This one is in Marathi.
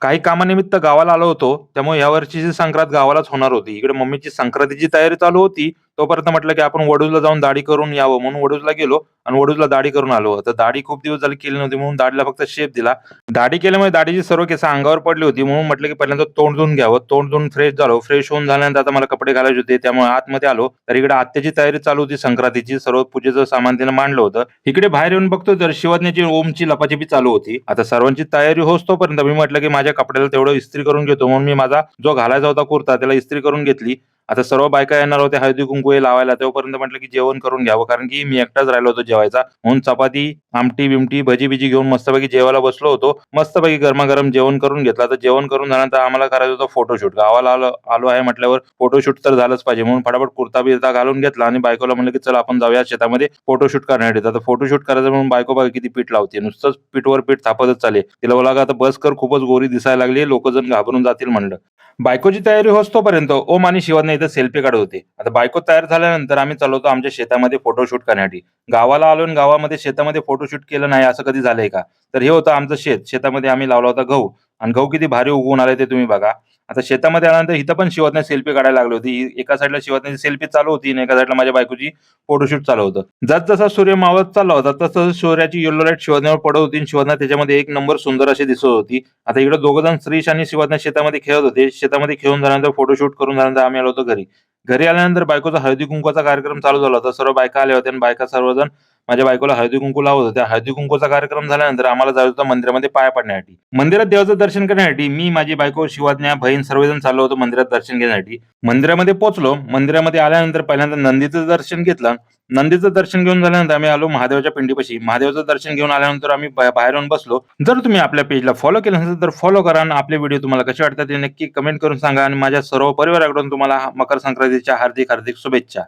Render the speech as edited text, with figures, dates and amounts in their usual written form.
काही कामानिमित्त गावाला आलो होतो, त्यामुळे यावर्षीची संक्रांत गावालाच होणार होती. इकडे मम्मीची संक्रांतीची तयारी चालू होती. तोपर्यंत म्हटलं, की आपण वडूजला जाऊन दाढी करून यावं म्हणून वडूजला गेलो आणि वडूजला दाढी करून आलो. तर दाढी खूप दिवस झाले केली नव्हती म्हणून दाढीला फक्त शेप दिला. दाढी केल्यामुळे दाढीची सर्व केस अंगावर पडली होती म्हणून म्हटलं, की पहिल्यांदा तोंड धुवून घ्यावं. तोंड धुवून फ्रेश झालो. फ्रेश होऊन झाल्यानंतर आता मला कपडे घालायचे होते. त्यामुळे आतमध्ये आलो. तर इकडे आत्याची तयारी चालू होती संक्रांतीची. सर्व पूजेचं सामान तिनं मांडलं होतं. इकडे बाहेर येऊन बघतोय तर शिवज्ञाची ओमची लपाछपी चालू होती. आता सर्वांची तयारी होस तोपर्यंत मी म्हटलं, की माझ्या कपड्याला तेवढं इस्त्री करून घेतो म्हणून मी माझा जो घालायचा होता कुर्ता त्याला इस्त्री करून घेतली. आता सर्व बायका येणार होत्या हळदी-कुंकू हे लावायला. तोपर्यंत म्हटलं, की जेवण करून घ्यावं कारण की मी एकटाच राहिलो होतो जेवायचा. म्हणून चपाती, आमटी-बिमटी, भजी-बिजी घेऊन मस्तपैकी जेवायला बसलो होतो. मस्तपैकी गरमागरम जेवण करून घेतलं. आता जेवण करून झाल्यानंतर आम्हाला करायचं होतं फोटोशूट. गावाला आलो आलो आहे म्हटल्यावर फोटोशूट तर झालंच पाहिजे म्हणून फटाफट कुर्ता-बिर्ता घालून घेतला आणि बायकोला म्हणलं, की चला आपण जाऊया शेतामध्ये फोटोशूट करण्यासाठी. आता फोटोशूट करायचं म्हणून बायको बघा किती पीठ लावते. नुसतंच पीठवर पीठ थापतच चालली. तिला बोलला, "आता बस कर खूपच गोरी दिसायला लागली. लोकं घाबरून जातील" म्हणलं. बायकोची तयारी होईस्तोपर्यंत ओम आणि शिवांना इथं सेल्फी काढत होते. आता बायको तयार झाल्यानंतर आम्ही चाललो होतो आमच्या शेतामध्ये फोटोशूट करण्यासाठी. गावाला आलो आणि गावामध्ये शेतामध्ये फोटोशूट केलं नाही असं कधी झालंय का? तर हे होतं आमचं शेत. शेतामध्ये आम्ही लावला होता गहू आणि गहू किती भारी उगवून आले ते तुम्ही बघा. आता शेतामध्ये आल्यानंतर इथं पण शिवतने सेल्फी काढायला लागली होती. एका साइडला शिवतनेची सेल्फी चालू होती आणि एका साइडला माझ्या बायकोची फोटोशूट चालू होतं. जसजसा सूर्य मावळत चालला होता, तसं सूर्याची येलो लाईट शिवण्यावर पडत होती आणि शिवण्या त्याच्यामध्ये एक नंबर सुंदर अशी दिसत होती. आता इकडे दोघं जण श्रीश आणि शिवज्ञ शेतामध्ये खेळत होते. शेतामध्ये खेळून झाल्यानंतर फोटोशूट करून झाल्यानंतर आम्ही आलो होतो घरी. घरी आल्यानंतर बायकोचा हळदी-कुंकवाचा कार्यक्रम चालू झाला होता. सर्व बायका आल्या होत्या आणि बायका सर्वजण माझ्या बायकोला हळदी-कुंकू लावत होत्या. हळदी-कुंकूचा कार्यक्रम झाल्यानंतर आम्हाला जायचं होतं मंदिरामध्ये पाया पडण्यासाठी. मंदिरात देवाचं दर्शन करण्यासाठी मी, माझी बायको, शिवज्ञ, बहीण सर्वजण चाललो होतो मंदिरात दर्शन घेण्यासाठी. मंदिरामध्ये पोहोचलो. मंदिरामध्ये आल्यानंतर पहिल्यांदा नंदीचं दर्शन घेतलं. नंदीचं दर्शन घेऊन झाल्यानंतर आम्ही आलो महादेवाच्या पिंडीपाशी. महादेवाचं दर्शन घेऊन आल्यानंतर आम्ही बाहेर येऊन बसलो. जर तुम्ही आपल्या पेजला फॉलो केलं नसेल तर फॉलो करा आणि आपले व्हिडिओ तुम्हाला कसे वाटतात ते नक्की कमेंट करून सांगा आणि माझ्या सर्व परिवाराकडून तुम्हाला मकर संक्रांतीच्या हार्दिक हार्दिक शुभेच्छा.